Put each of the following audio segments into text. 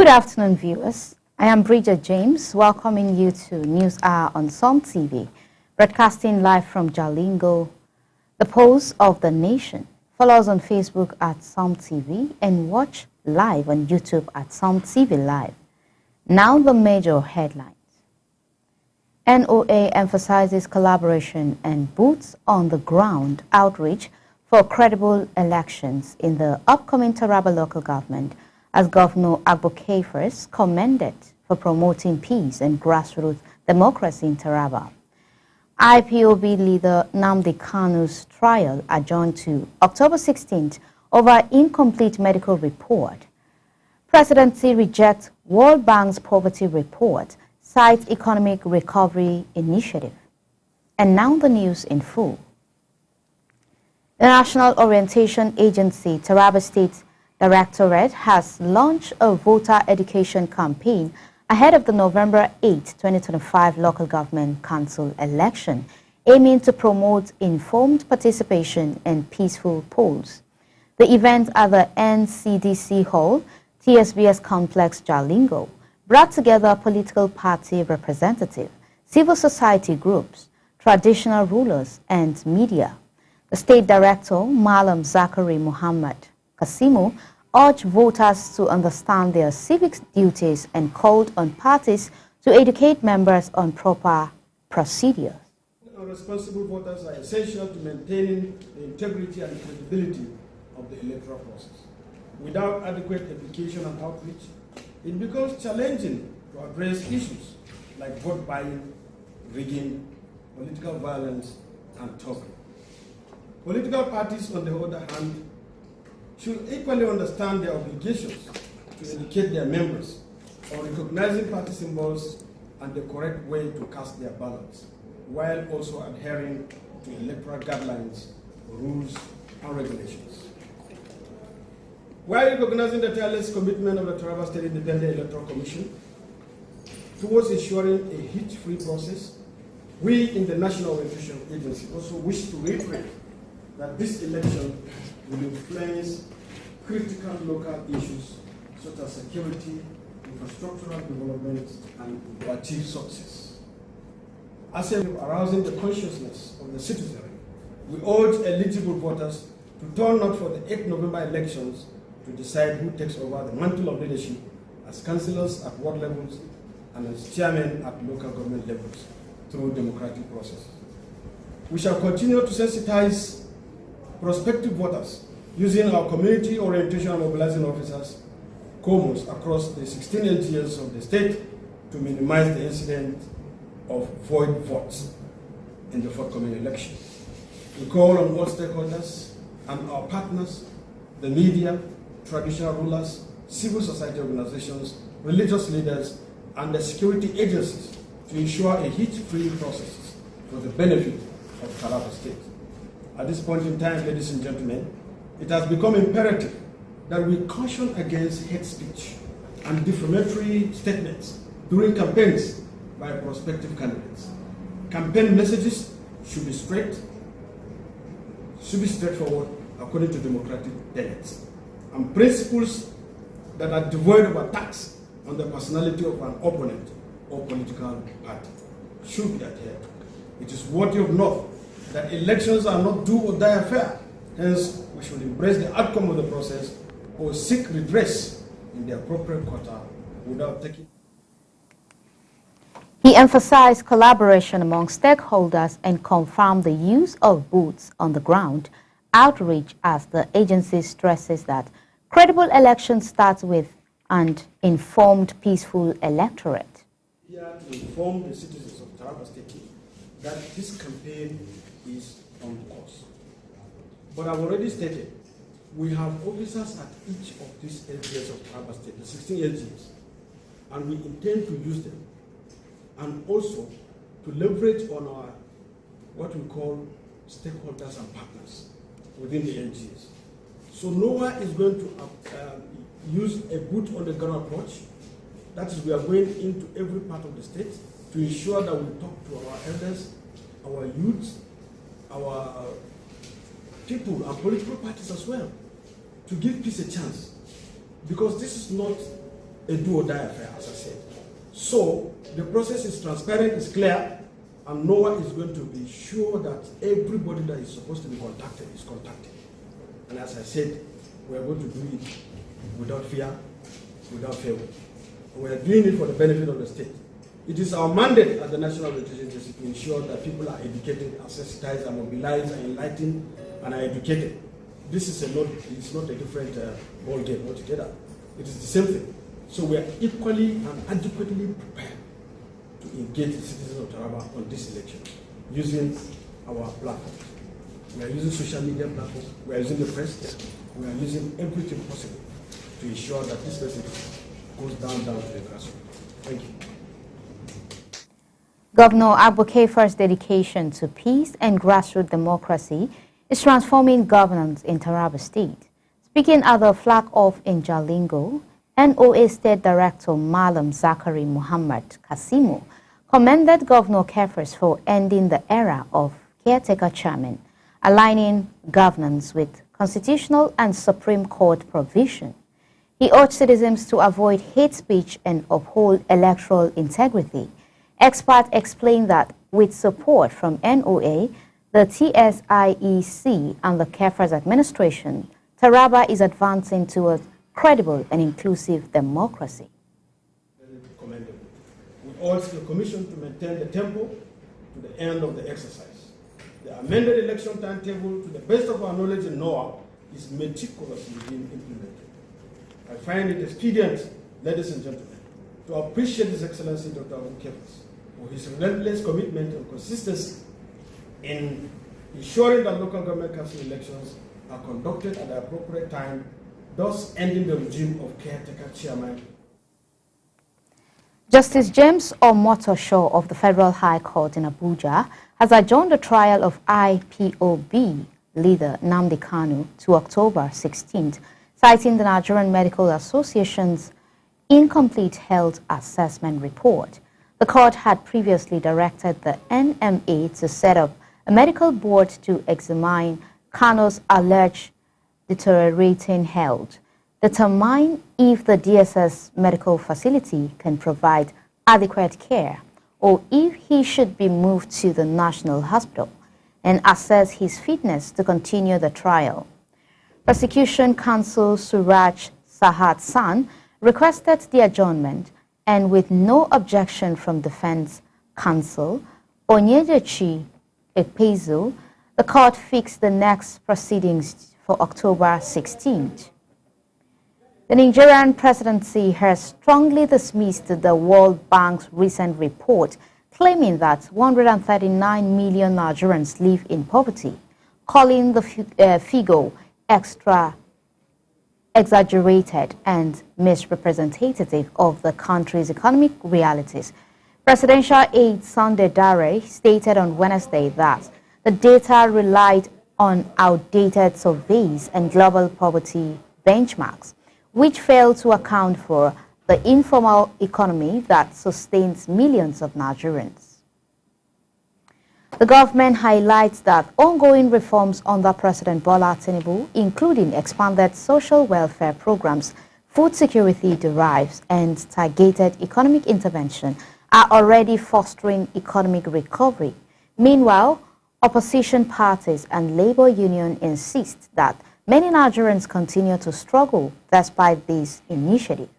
Good afternoon, viewers. I am Bridget James, welcoming you to News Hour on Psalm TV, broadcasting live from Jalingo, the pulse of the nation. Follow us on Facebook at Psalm TV and watch live on YouTube at Psalm TV Live. Now the major headlines. NOA emphasizes collaboration and boots on the ground outreach for credible elections in the upcoming Taraba local government, as Governor Agbo Kefers commended for promoting peace and grassroots democracy in Taraba. IPOB leader Nnamdi Kanu's trial adjourned to October 16th over incomplete medical report. Presidency rejects World Bank's poverty report, cites economic recovery initiative. And now the news in full. The National Orientation Agency, Taraba State Directorate, has launched a voter education campaign ahead of the November 8, 2025 local government council election, aiming to promote informed participation and peaceful polls. The event at the NCDC Hall, TSBS Complex, Jalingo, brought together political party representatives, civil society groups, traditional rulers, and media. The State Director, Malam Zachary Muhammad Kasimu, urged voters to understand their civic duties and called on parties to educate members on proper procedures. Responsible voters are essential to maintaining the integrity and credibility of the electoral process. Without adequate education and outreach, it becomes challenging to address issues like vote buying, rigging, political violence, and token. Political parties, on the other hand, should equally understand their obligations to educate their members on recognizing party symbols and the correct way to cast their ballots, while also adhering to electoral guidelines, rules, and regulations. While recognizing the tireless commitment of the Taraba State Independent Electoral Commission towards ensuring a hitch-free process, we in the National Orientation Agency also wish to reiterate that this election will influence critical local issues such as security, infrastructural development, and to achieve success. As a arousing the consciousness of the citizenry, we urge eligible voters to turn out for the 8 November elections to decide who takes over the mantle of leadership as councillors at ward levels and as chairmen at local government levels through democratic processes. We shall continue to sensitize prospective voters using our community orientation and mobilizing officers, COMOs, across the 16 LGS of the state to minimize the incident of void votes in the forthcoming election. We call on all stakeholders and our partners, the media, traditional rulers, civil society organizations, religious leaders, and the security agencies to ensure a hitch-free process for the benefit of Taraba State. At this point in time, ladies and gentlemen, it has become imperative that we caution against hate speech and defamatory statements during campaigns by prospective candidates. Campaign messages should be straightforward according to democratic tenets, and principles that are devoid of attacks on the personality of an opponent or political party should be adhered to. It is worthy of note that elections are not do or die affair. Hence, we should embrace the outcome of the process or seek redress in the appropriate quarter without taking. He emphasized collaboration among stakeholders and confirmed the use of boots on the ground outreach, as the agency stresses that credible elections start with an informed, peaceful electorate. Here to inform the citizens of Taraba State that this campaign is on course. But I've already stated, we have officers at each of these LGS of Taraba State, the 16 LGS, and we intend to use them, and also to leverage on our, what we call stakeholders and partners within the LGS. So no one is going to use a boot on the ground approach. That is, we are going into every part of the state to ensure that we talk to our elders, our youth, our people and political parties as well, to give peace a chance. Because this is not a do-or-die affair, as I said. So the process is transparent, it's clear, and NOAA is going to be sure that everybody that is supposed to be contacted is contacted. And as I said, we are going to do it without fear, without favor. We are doing it for the benefit of the state. It is our mandate as the National Orientation Agency to ensure that people are educated, are sensitized, are mobilized, are enlightened, and are educated. This is it's not a different ball game altogether. It is the same thing. So we are equally and adequately prepared to engage the citizens of Taraba on this election using our platforms. We are using social media platforms, we are using the press, we are using everything possible to ensure that this message goes down to the grassroots. Thank you. Governor Agbo Kaifer's dedication to peace and grassroots democracy is transforming governance in Taraba State. Speaking at the flag-off in Jalingo, NOA State Director Malam Zachary Muhammad Kasimu commended Governor Kaifer for ending the era of caretaker chairman, aligning governance with constitutional and Supreme Court provision. He urged citizens to avoid hate speech and uphold electoral integrity. Experts explained that with support from NOA, the TSIEC and the Kaifer's administration, Taraba is advancing towards credible and inclusive democracy. Commendable. We urge the Commission to maintain the tempo to the end of the exercise. The amended election timetable, to the best of our knowledge in NOAA, is meticulously being implemented. I find it expedient, ladies and gentlemen, to appreciate His Excellency Dr. Agbo Kaifer for his relentless commitment and consistency in ensuring that local government council elections are conducted at the appropriate time, thus ending the regime of caretaker chairman. Justice James Omotosho of the Federal High Court in Abuja has adjourned the trial of IPOB leader Nnamdi Kanu to October 16th, citing the Nigerian Medical Association's incomplete health assessment report. The court had previously directed the NMA to set up a medical board to examine Kanu's alleged deteriorating health, determine if the DSS medical facility can provide adequate care, or if he should be moved to the National Hospital, and assess his fitness to continue the trial. Prosecution counsel Suraj Sahat San requested the adjournment, and with no objection from defense counsel Onyedechi Ekpezu, the court fixed the next proceedings for October 16th. The Nigerian presidency has strongly dismissed the World Bank's recent report claiming that 139 million Nigerians live in poverty, calling the figure exaggerated and misrepresentative of the country's economic realities. Presidential aide Sunday Dare stated on Wednesday that the data relied on outdated surveys and global poverty benchmarks, which failed to account for the informal economy that sustains millions of Nigerians. The government highlights that ongoing reforms under President Bola Tinubu, including expanded social welfare programs, food security drives, and targeted economic intervention, are already fostering economic recovery. Meanwhile, opposition parties and labor unions insist that many Nigerians continue to struggle despite this initiative.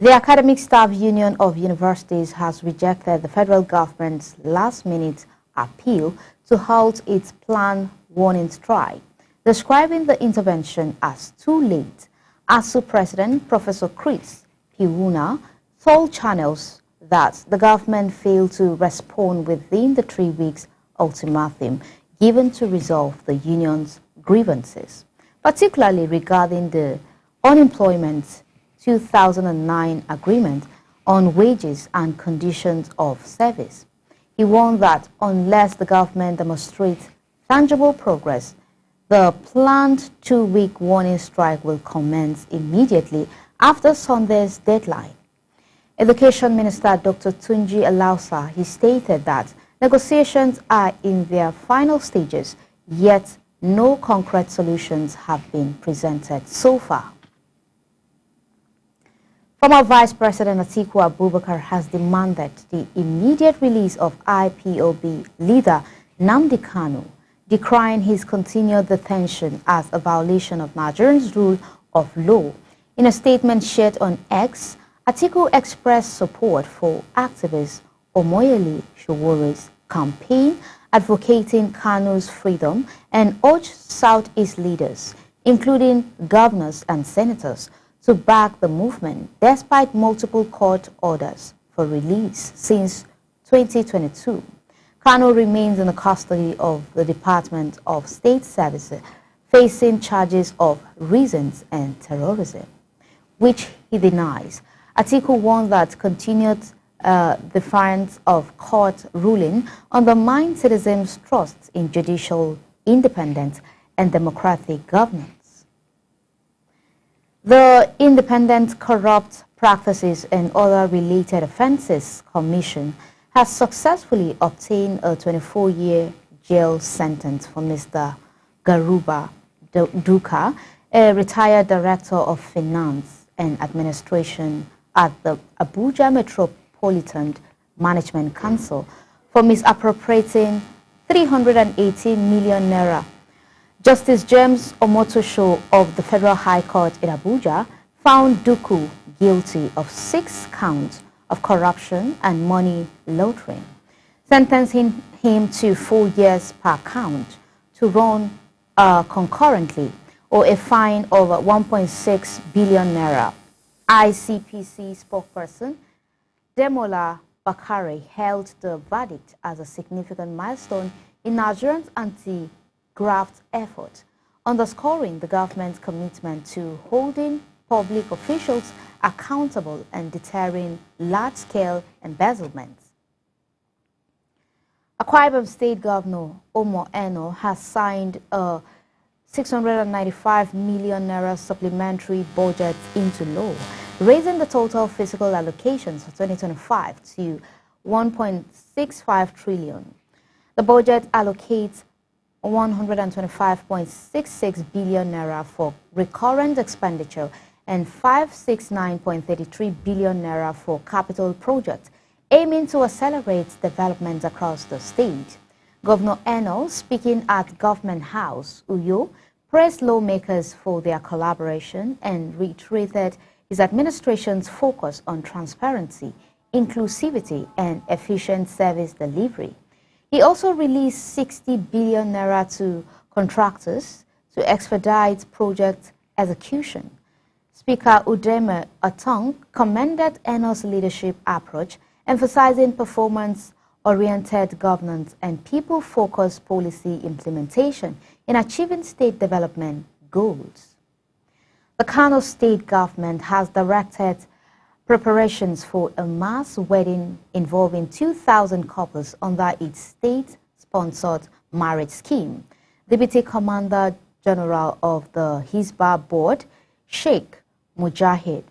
The Academic Staff Union of Universities has rejected the federal government's last-minute appeal to halt its planned warning strike, describing the intervention as too late. ASU President Professor Chris Piwuna told channels that the government failed to respond within the 3 weeks ultimatum given to resolve the union's grievances, particularly regarding the unemployment 2009 agreement on wages and conditions of service. He warned that unless the government demonstrates tangible progress, the planned 2-week warning strike will commence immediately after Sunday's deadline. Education Minister Dr. Tunji Alausa, he stated that negotiations are in their final stages, yet no concrete solutions have been presented so far. Former Vice President Atiku Abubakar has demanded the immediate release of IPOB leader Nnamdi Kanu, decrying his continued detention as a violation of Nigeria's rule of law. In a statement shared on X, Atiku expressed support for activist Omoyele Showore's campaign advocating Kanu's freedom and urged Southeast leaders, including governors and senators, to back the movement despite multiple court orders for release since 2022. Kanu remains in the custody of the Department of State Services, facing charges of treason and terrorism, which he denies. Atiku warned that continued defiance of court ruling undermines citizens' trust in judicial independence and democratic governance. The Independent Corrupt Practices and Other Related Offences Commission has successfully obtained a 24-year jail sentence for Mr. Garuba Duka, a retired Director of Finance and Administration at the Abuja Metropolitan Management Council, for misappropriating 318 million naira. Justice James Omotosho of the Federal High Court in Abuja found Duku guilty of 6 counts of corruption and money laundering, sentencing him to 4 years per count to run concurrently or a fine of 1.6 billion naira. ICPC spokesperson Demola Bakare hailed the verdict as a significant milestone in Nigeria's anti-graft effort, underscoring the government's commitment to holding public officials accountable and deterring large-scale embezzlements. Akwa Ibom State Governor Omo Eno has signed a 695 million naira supplementary budget into law, raising the total fiscal allocations for 2025 to 1.65 trillion. The budget allocates 125.66 billion naira for recurrent expenditure and 569.33 billion naira for capital projects, aiming to accelerate development across the state. Governor Eno, speaking at Government House, Uyo, praised lawmakers for their collaboration and reiterated his administration's focus on transparency, inclusivity, and efficient service delivery. He also released 60 billion naira to contractors to expedite project execution. Speaker Udeme Atong commended Eno's leadership approach, emphasizing performance-oriented governance and people-focused policy implementation in achieving state development goals. The Kano state government has directed preparations for a mass wedding involving 2,000 couples under its state-sponsored marriage scheme. Deputy Commander General of the Hisbah Board, Sheikh Mujahid,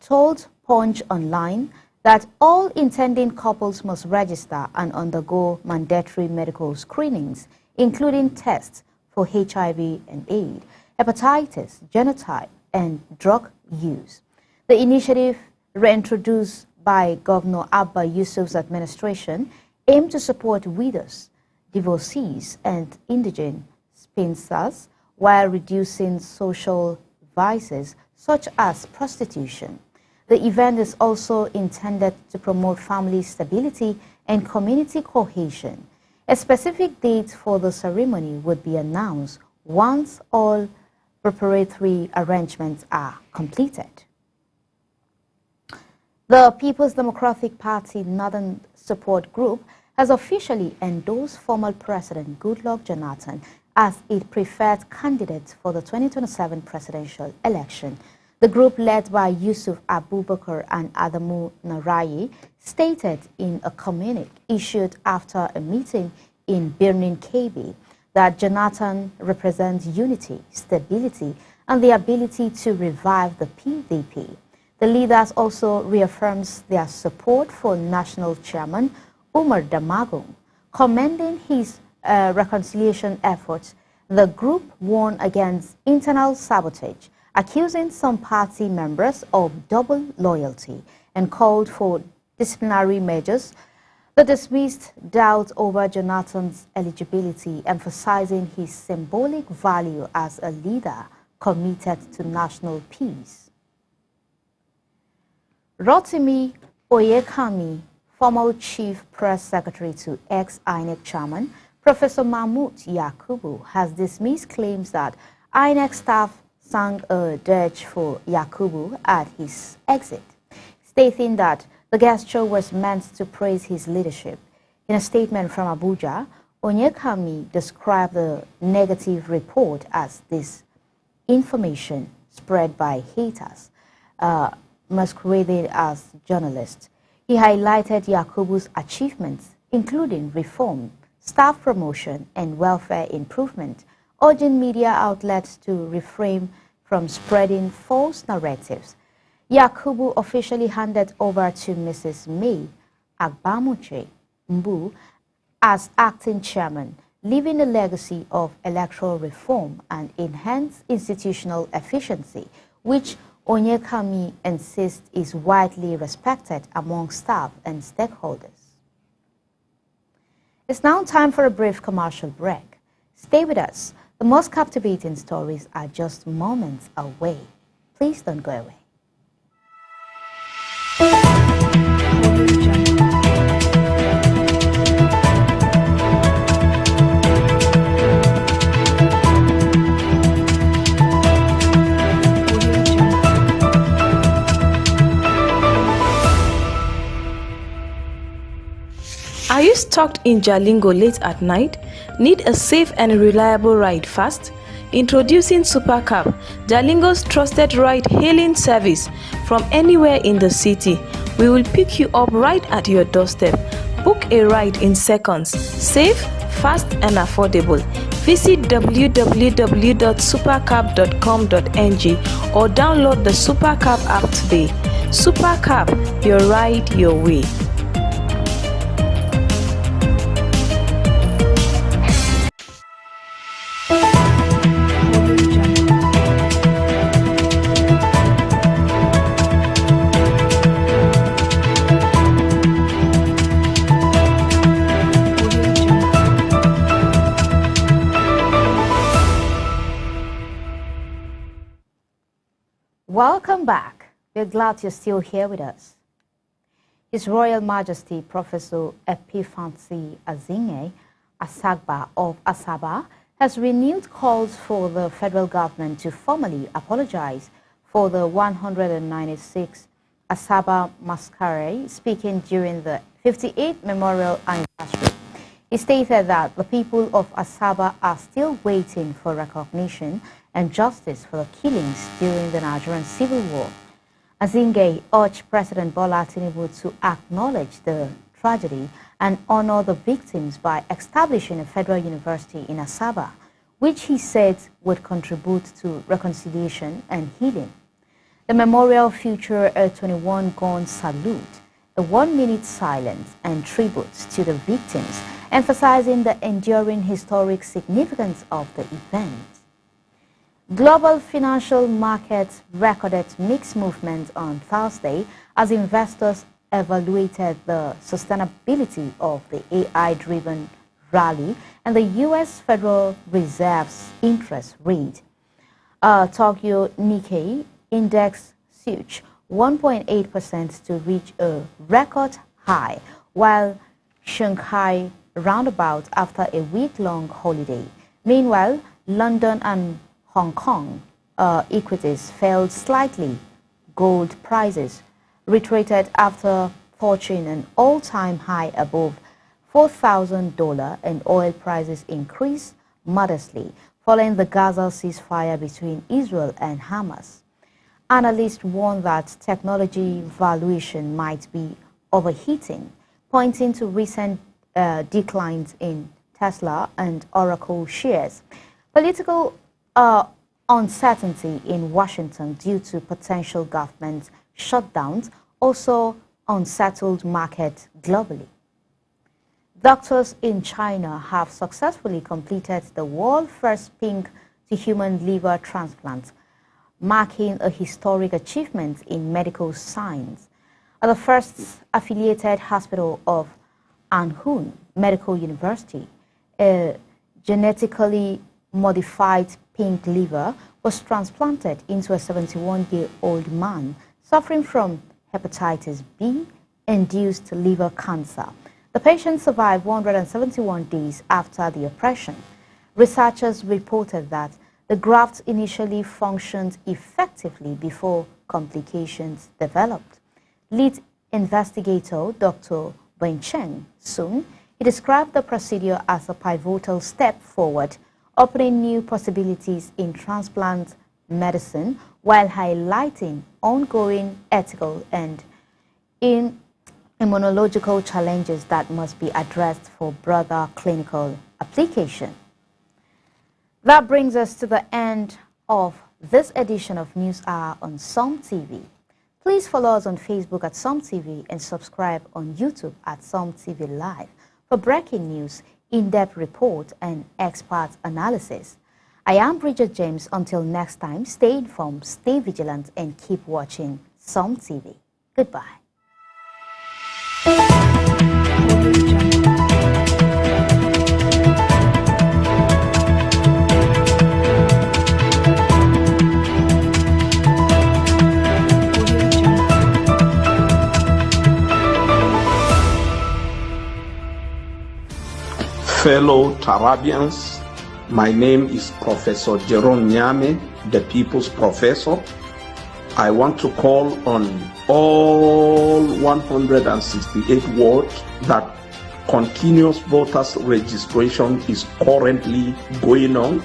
told Punch Online that all intending couples must register and undergo mandatory medical screenings, including tests for HIV and AIDS, hepatitis, genotype, and drug use. The initiative, reintroduced by Governor Abba Yusuf's administration, aimed to support widows, divorcees, and indigent spinsters while reducing social vices such as prostitution. The event is also intended to promote family stability and community cohesion. A specific date for the ceremony would be announced once all preparatory arrangements are completed. The People's Democratic Party Northern Support Group has officially endorsed former President Goodluck Jonathan as its preferred candidate for the 2027 presidential election. The group, led by Yusuf Abubakar and Adamu Narayi, stated in a communique issued after a meeting in Birnin Kebbi that Jonathan represents unity, stability, and the ability to revive the PDP. The leaders also reaffirms their support for National Chairman Umar Damagum, commending his reconciliation efforts. The group warned against internal sabotage accusing some party members of double loyalty and called for disciplinary measures. The dismissed doubt over Jonathan's eligibility, emphasizing his symbolic value as a leader committed to national peace. Rotimi Oyekami, former Chief Press Secretary to ex-INEC Chairman Professor Mahmoud Yakubu, has dismissed claims that INEC staff sang a dirge for Yakubu at his exit, stating that the gesture was meant to praise his leadership. In a statement from Abuja, Oyekami described the negative report as disinformation spread by haters, masquerading as journalists. He highlighted Yakubu's achievements, including reform, staff promotion, and welfare improvement, urging media outlets to refrain from spreading false narratives. Yakubu officially handed over to Mrs. May Agbamuche Mbu as acting chairman, leaving a legacy of electoral reform and enhanced institutional efficiency, which Oyekami insists is widely respected among staff and stakeholders. It's now time for a brief commercial break. Stay with us. The most captivating stories are just moments away. Please don't go away. Are you stuck in Jalingo late at night? Need a safe and reliable ride fast? Introducing SuperCab, Jalingo's trusted ride-hailing service from anywhere in the city. We will pick you up right at your doorstep. Book a ride in seconds. Safe, fast and affordable. Visit www.supercab.com.ng or download the SuperCab app today. SuperCab, your ride, your way. Welcome back. We're glad you're still here with us. His Royal Majesty Professor Epiphansi Azinge Asagba of Asaba has renewed calls for the federal government to formally apologize for the 196th Asaba Masquerade, speaking during the 58th memorial anniversary. He stated that the people of Asaba are still waiting for recognition and justice for the killings during the Nigerian Civil War. Azinge urged President Bola Tinubu to acknowledge the tragedy and honor the victims by establishing a federal university in Asaba, which he said would contribute to reconciliation and healing. The memorial featured a 21-gun salute, a 1-minute silence, and tributes to the victims, emphasizing the enduring historic significance of the event. Global financial markets recorded mixed movement on Thursday as investors evaluated the sustainability of the AI-driven rally and the U.S. Federal Reserve's interest rate. Tokyo Nikkei index surged 1.8% to reach a record high, while Shanghai roundabout after a week-long holiday. Meanwhile, London and Hong Kong equities fell slightly. Gold prices retreated after forging an all-time high above $4,000, and oil prices increased modestly following the Gaza ceasefire between Israel and Hamas. Analysts warn that technology valuation might be overheating, pointing to recent declines in Tesla and Oracle shares. Political uncertainty in Washington due to potential government shutdowns also unsettled markets globally. Doctors in China have successfully completed the world's first pig-to-human liver transplant. marking a historic achievement in medical science. At the first affiliated hospital of Anhun Medical University, a genetically modified pink liver was transplanted into a 71-year-old man suffering from hepatitis B-induced liver cancer. The patient survived 171 days after the operation. Researchers reported that the graft initially functioned effectively before complications developed. Lead investigator Dr. Wencheng Sun, he described the procedure as a pivotal step forward, opening new possibilities in transplant medicine while highlighting ongoing ethical and immunological challenges that must be addressed for broader clinical application. That brings us to the end of this edition of News Hour on Som TV. Please follow us on Facebook at Som TV and subscribe on YouTube at Som TV Live for breaking news, in-depth report, and expert analysis. I am Bridget James. Until next time, stay informed, stay vigilant, and keep watching Som TV. Goodbye. Fellow Tarabians, my name is Professor Jerome Nyame, the People's Professor. I want to call on all 168 wards that continuous voters registration is currently going on.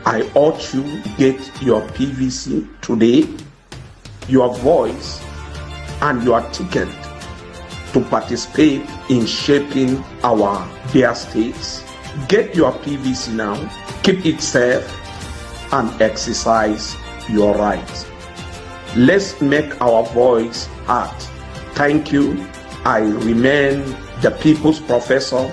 I urge you to get your PVC today, your voice, and your ticket to participate in shaping our dear states. Get your PVC now, keep it safe, and exercise your rights. Let's make our voice heard. Thank you. I remain the People's Professor,